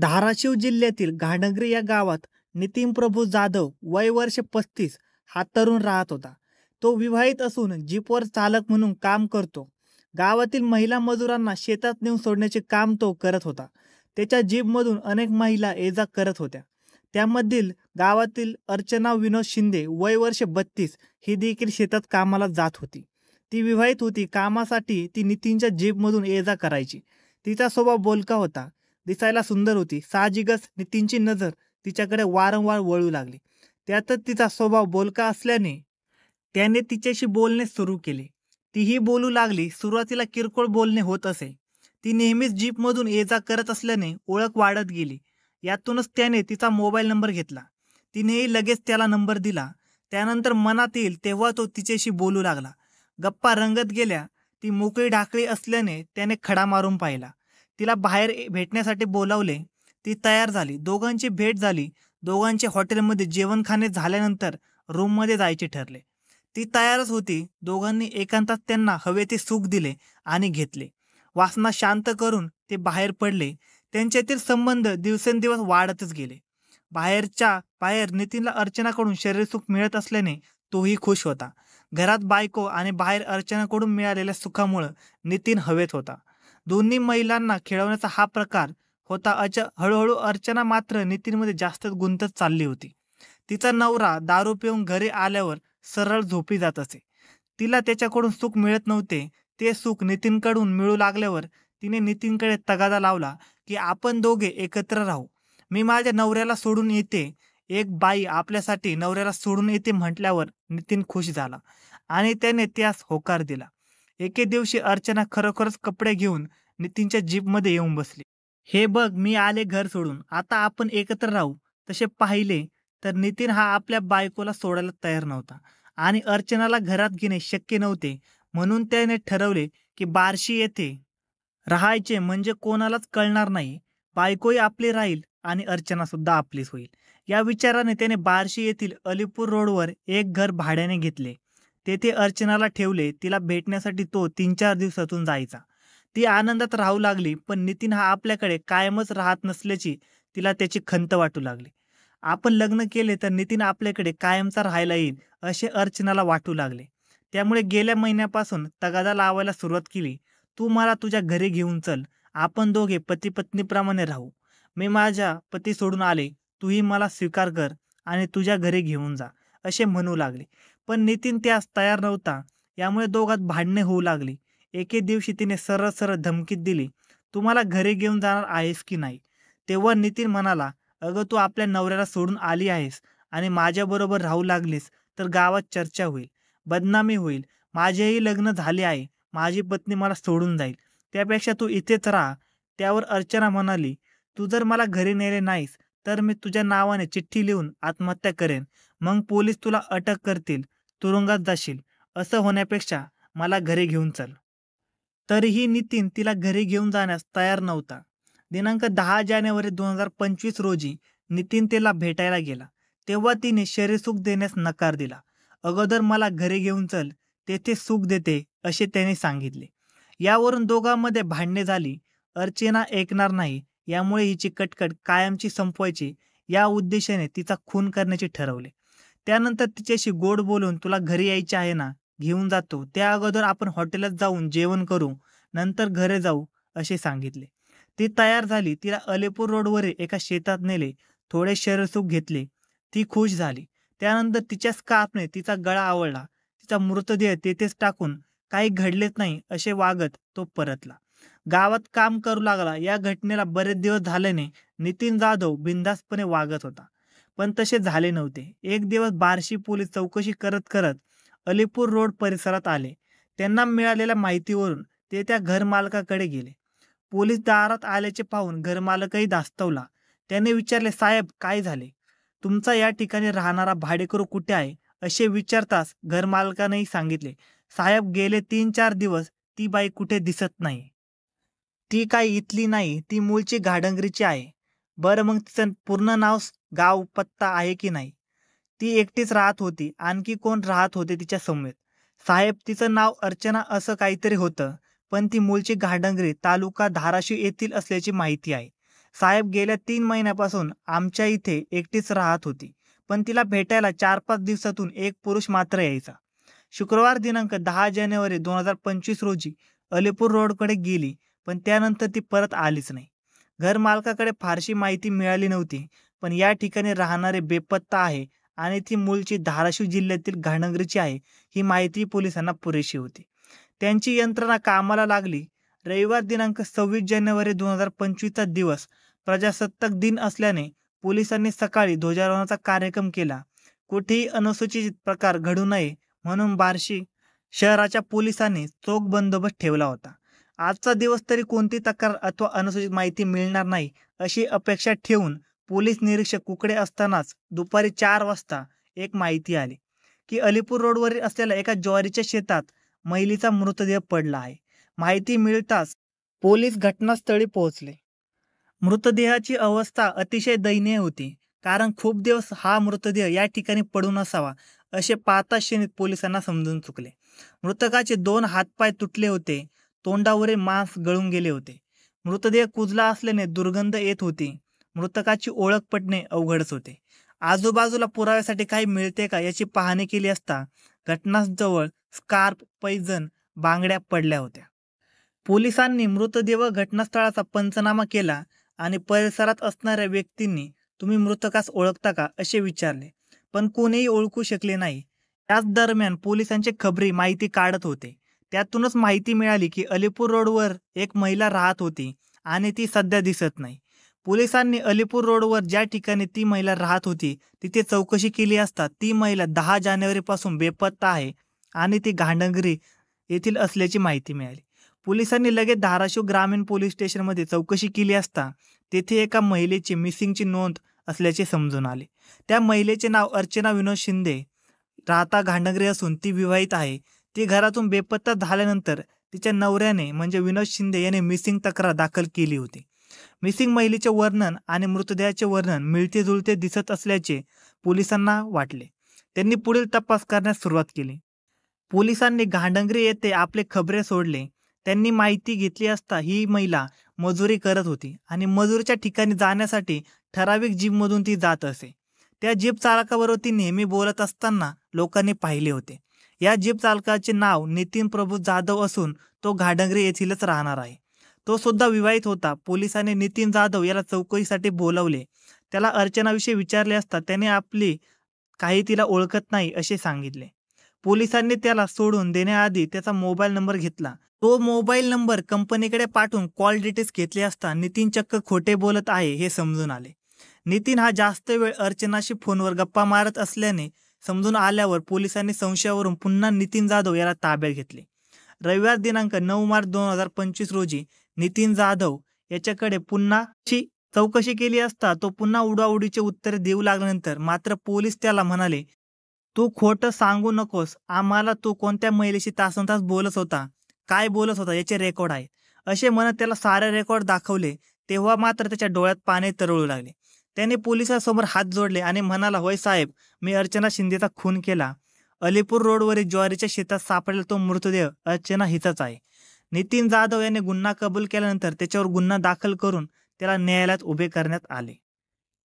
धाराशिव जिल्ह्यातील घाडंगरी या गावात नितीन प्रभू जाधव वय वर्ष 35 हा तरुण राहत होता. तो विवाहित असून जीपवर चालक म्हणून काम करतो. गावातील महिला मजुरांना शेतात नेऊन सोडण्याचे काम तो करत होता. त्याच्या जीपमधून अनेक महिला ये-जा करत होत्या. त्यामधील गावातील अर्चना विनोद शिंदे वय वर्ष 32 ही देखील शेतात कामाला जात होती. ती विवाहित होती. कामासाठी ती नितीनच्या जीपमधून ये-जा करायची. तिचा स्वभाव बोलका होता. दिसायला सुंदर होती. साहजिकच नितीनची नजर तिच्याकडे वारंवार वळू लागली. त्यातच तिचा स्वभाव बोलका असल्याने त्याने तिच्याशी बोलणे सुरू केले. तीही बोलू लागली. सुरुवातीला किरकोळ बोलणे होत असे. ती नेहमीच जीपमधून ये-जा करत असल्याने ओळख वाढत गेली. यातूनच त्याने तिचा मोबाईल नंबर घेतला. तिनेही लगेच त्याला नंबर दिला. त्यानंतर मनात येईल तेव्हा तो तिच्याशी बोलू लागला. गप्पा रंगत गेल्या. ती मोकळी ढाकळी असल्याने त्याने खडा मारून पाहिला. तिला बाहेर भेटण्यासाठी बोलावले. ती तयार झाली. दोघांची भेट झाली. दोघांचे हॉटेलमध्ये जेवण खाणे झाल्यानंतर रूममध्ये जायचे ठरले. ती तयारच होती. दोघांनी एकांतात त्यांना हवे ते सुख दिले आणि घेतले. वासना शांत करून ते बाहेर पडले. त्यांच्यातील संबंध दिवसेंदिवस वाढतच गेले. बाहेर नितीनला अर्चनाकडून शरीरसुख मिळत असल्याने तोही खुश होता. घरात बायको आणि बाहेर अर्चनाकडून मिळालेल्या सुखामुळे नितीन हवेत होता. दोन्ही महिलांना खेळवण्याचा हा प्रकार होता. हळूहळू अर्चना मात्र नितीनमध्ये जास्तच गुंतत चालली होती. तिचा नवरा दारू पिऊन घरी आल्यावर सरळ झोपी जात असे. तिला त्याच्याकडून सुख मिळत नव्हते. ते सुख नितीनकडून मिळू लागल्यावर तिने नितीनकडे तगादा लावला की आपण दोघे एकत्र राहू. मी माझ्या नवऱ्याला सोडून येते. एक बाई आपल्यासाठी नवऱ्याला सोडून येते म्हटल्यावर नितीन खुश झाला आणि त्याने त्यास होकार दिला. एके दिवशी अर्चना खरोखरच कपडे घेऊन नितीनच्या जीपमध्ये येऊन बसली. हे बघ, मी आले घर सोडून. आता आपण एकत्र राहू. तसे पाहिले तर नितीन हा आपल्या बायकोला सोडायला तयार नव्हता आणि अर्चनाला घरात घेणे शक्य नव्हते. म्हणून त्याने ठरवले की बार्शी येथे राहायचे, म्हणजे कोणालाच कळणार नाही. बायकोही आपली राहील आणि अर्चना सुद्धा आपलीच होईल. या विचाराने त्याने बार्शी येथील अलीपूर रोडवर एक घर भाड्याने घेतले. तेथे अर्चनाला ठेवले. तिला भेटण्यासाठी तो 3-4 दिवसातून जायचा. ती आनंदात राहू लागली. पण नितीन हा आपल्याकडे कायमच राहत नसल्याची तिला त्याची खंत वाटू लागली. आपण लग्न केले तर नितीन आपल्याकडे कायमचा राहायला येईल असे अर्चनाला वाटू लागले. त्यामुळे गेल्या महिन्यापासून तगादा लावायला सुरुवात केली. तू मला तुझ्या घरी घेऊन चल. आपण दोघे पती पत्नीप्रमाणे राहू. मी माझ्या पती सोडून आले. तूही मला स्वीकार कर आणि तुझ्या घरी घेऊन जा असे म्हणू लागले. पण नितीन त्यास तयार नव्हता. यामुळे दोघात भांडणे होऊ लागली. एके दिवशी तिने सरळ सरळ धमकीत दिली, तू मला घरी घेऊन जाणार आहेस की नाही? तेव्हा नितीन म्हणाला, अगं तू आपल्या नवऱ्याला सोडून आली आहेस आणि माझ्याबरोबर राहू लागलीस तर गावात चर्चा होईल, बदनामी होईल. माझेही लग्न झाले आहे. माझी पत्नी मला सोडून जाईल. त्यापेक्षा तू इथेच राहा. त्यावर अर्चना म्हणाली, तू जर मला घरी नेले नाहीस तर मी तुझ्या नावाने चिठ्ठी लिहून आत्महत्या करेन. मग पोलीस तुला अटक करतील, तुरुंगात जाशील. असं होण्यापेक्षा मला घरी घेऊन चल. तरीही नितीन तिला घरी घेऊन जाण्यास तयार नव्हता. दिनांक 10 जानेवारी 2025 रोजी नितीन तिला भेटायला गेला. तेव्हा तिने शरीरसुख देण्यास नकार दिला. अगोदर मला घरी घेऊन चल, तेथे सुख देते असे त्याने सांगितले. यावरून दोघांमध्ये भांडणे झाली. अर्चना ऐकणार नाही. यामुळे हिची कटकट कायमची संपवायची या उद्देशाने तिचा खून करण्याचे ठरवले. त्यानंतर तिच्याशी गोड बोलून, तुला घरी यायचे आहे ना, घेऊन जातो. त्या अगोदर आपण हॉटेलात जाऊन जेवण करू, नंतर घरी जाऊ असे सांगितले. ती तयार झाली. तिला अलीपूर रोडवरील एका शेतात नेले. थोडे शरीरसुख घेतले. ती खुश झाली. त्यानंतर तिच्या स्कार्फने तिचा गळा आवळला. तिचा मृतदेह तेथेच टाकून काही घडलेच नाही असे वागत तो परतला. गावात काम करू लागला. या घटनेला बरेच दिवस झाल्याने नितीन जाधव बिनधास्तपणे वागत होता. पण तसे झाले नव्हते. एक दिवस बार्शी पोलीस चौकशी करत करत अलीपूर रोड परिसरात आले. त्यांना मिळालेल्या माहितीवरून ते त्या घरमालकाकडे गेले. पोलीस दारात आल्याचे पाहून घरमालकही धास्तवला. त्याने विचारले, साहेब काय झाले? तुमचा या ठिकाणी राहणारा भाडेकरू कुठे आहे असे विचारताच घरमालकानेही सांगितले, साहेब गेले 3-4 दिवस ती बाई कुठे दिसत नाही. ती काही इथली नाही, ती मूळची घाडंगरीची आहे. बरं मग तिचं पूर्ण नाव, गाव, पत्ता आहे की नाही? ती एकटीच राहत होती. आणखी कोण राहत होते तिच्या समेत? साहेब तिचं नाव अर्चना असं काहीतरी होतं, पण ती मूळची घाडंगरी, तालुका धाराशिव येथील असल्याची माहिती आहे. साहेब गेल्या 3 महिन्यापासून आमच्या इथे एकटीच राहत होती, पण तिला भेटायला 4-5 दिवसातून एक पुरुष मात्र यायचा. शुक्रवार दिनांक 10 जानेवारी 2025 रोजी अलीपूर रोडकडे गेली, पण त्यानंतर ती परत आलीच नाही. घर मालकाकडे फारशी माहिती मिळाली नव्हती, पण या ठिकाणी राहणारे बेपत्ता आहे आणि ती मूळची धाराशिव जिल्ह्यातील घाणंगरीची आहे ही माहिती पोलिसांना पुरेशी होती. त्यांची यंत्रणा कामाला लागली. रविवार दिनांक 26 जानेवारी 2025चा दिवस प्रजासत्ताक दिन असल्याने पोलिसांनी सकाळी ध्वजारोहणाचा कार्यक्रम केला. कुठेही अनुचित प्रकार घडू नये म्हणून बार्शी शहराच्या पोलिसांनी चोख बंदोबस्त ठेवला होता. आजचा दिवस तरी कोणती तक्रार अथवा अनुचित माहिती मिळणार नाही अशी अपेक्षा ठेवून पोलीस निरीक्षक कुकडे असतानाच दुपारी 4 वाजता एक माहिती आली की अलीपूर रोडवरील असलेल्या एका ज्वारीच्या शेतात महिलेचा मृतदेह पडला आहे. माहिती मिळताच पोलीस घटनास्थळी पोहोचले. मृतदेहाची अवस्था अतिशय दयनीय होती, कारण खूप दिवस हा मृतदेह या ठिकाणी पडून असावा असे पाहताच क्षणीत पोलिसांना समजून चुकले. मृतकाचे 2 हातपाय तुटले होते, तोंडावरील मांस गळून गेले होते. मृतदेह कुजला असल्याने दुर्गंध येत होती. मृतकाची ओळख पटणे अवघडच होते. आजूबाजूला पुराव्यासाठी काही मिळते का याची पाहणी केली असता घटनास्थळाजवळ स्कार्फ, पैजण, बांगड्या पडल्या होत्या. पोलिसांनी मृतदेह व घटनास्थळाचा पंचनामा केला आणि परिसरात असणाऱ्या व्यक्तींनी तुम्ही मृतकास ओळखता का असे विचारले, पण कोणीही ओळखू शकले नाही. त्याच दरम्यान पोलिसांचे खबरी माहिती काढत होते. त्यातूनच माहिती मिळाली की अलीपूर रोडवर एक महिला राहत होती आणि ती सध्या दिसत नाही. पोलिसांनी अलीपूर रोडवर ज्या ठिकाणी ती महिला राहत होती तिथे चौकशी केली असता ती महिला 10 जानेवारीपासून बेपत्ता आहे आणि ती घाणंगरी येथील असल्याची माहिती मिळाली. पोलिसांनी लगेच धाराशिव ग्रामीण पोलीस स्टेशनमध्ये चौकशी केली असता तेथे एका महिलेची मिसिंगची नोंद असल्याचे समजून आले. त्या महिलेचे नाव अर्चना विनोद शिंदे, राहता घाणंगरी असून ती विवाहित आहे. ती घरातून बेपत्ता झाल्यानंतर तिच्या नवऱ्याने म्हणजे विनोद शिंदे याने मिसिंग तक्रार दाखल केली होती. मिसिंग महिलेचे वर्णन आणि मृतदेहाचे वर्णन मिळते जुळते दिसत असल्याचे पोलिसांना वाटले. त्यांनी पुढील तपास करण्यास सुरुवात केली. पोलिसांनी घाणंगरी येथे आपले खबरे सोडले. त्यांनी माहिती घेतली असता ही महिला मजुरी करत होती आणि मजुरीच्या ठिकाणी जाण्यासाठी ठराविक जीपमधून ती जात असे. त्या जीप चालकाबरोबर ती नेहमी बोलत असताना लोकांनी पाहिले होते. या जीप चालकाचे नाव नितीन प्रभू जाधव असून तो घाणंगरी येथीलच राहणार आहे. तो सुद्धा विवाहित होता. पोलिसांनी नितीन जाधव याला चौकशीसाठी बोलावले. त्याला अर्चनाविषयी विचारले असता त्याने आपली काही तिला ओळखत नाही असे सांगितले. पोलिसांनी त्याला सोडून देण्याआधी त्याचा मोबाईल नंबर घेतला. तो मोबाईल नंबर कंपनीकडे पाठवून कॉल डिटेल्स घेतले असता नितीन चक्क खोटे बोलत आहे हे समजून आले. नितीन हा जास्त वेळ अर्चनाशी फोनवर गप्पा मारत असल्याने समजून आल्यावर पोलिसांनी संशयावरून पुन्हा नितीन जाधव याला ताब्यात घेतले. रविवार दिनांक 9 मार्च 2025 रोजी नितीन जाधव याच्याकडे पुन्हा चौकशी केली असता तो पुन्हा उडाउडीचे उत्तरे देऊ लागल्यानंतर मात्र पोलीस त्याला म्हणाले, तू खोटं सांगू नकोस आम्हाला. तू कोणत्या महिलेशी तासनतास बोलत होता, काय बोलत होता याचे रेकॉर्ड आहे असे म्हणत त्याला सारे रेकॉर्ड दाखवले. तेव्हा मात्र त्याच्या डोळ्यात पाणी तरळू लागले. त्याने पोलिसांसमोर हात जोडले आणि म्हणाला, होय साहेब, मी अर्चना शिंदेचा खून केला. अलीपूर रोडवरील ज्वारीच्या शेतात सापडलेला तो मृतदेह अर्चना हिचाच आहे. नितीन जाधव याने गुन्हा कबूल केल्यानंतर त्याच्यावर गुन्हा दाखल करून त्याला न्यायालयात उभे करण्यात आले.